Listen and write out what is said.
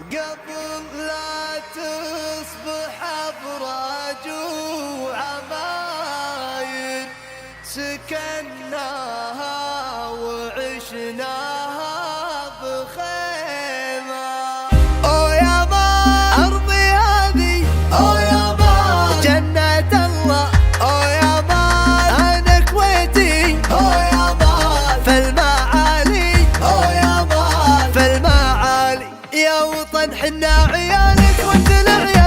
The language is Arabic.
قبل لا تصبح أبراج وعماير سكناها وعشناها بخيمة. أو يا ما أرضي هذي، أو يا ما جنة الله، أو يا ما أنا كويتي، أو يا ما فالمعالي، أو يا ما فالمعالي. يا وطن حنا عيالك وانت العيال.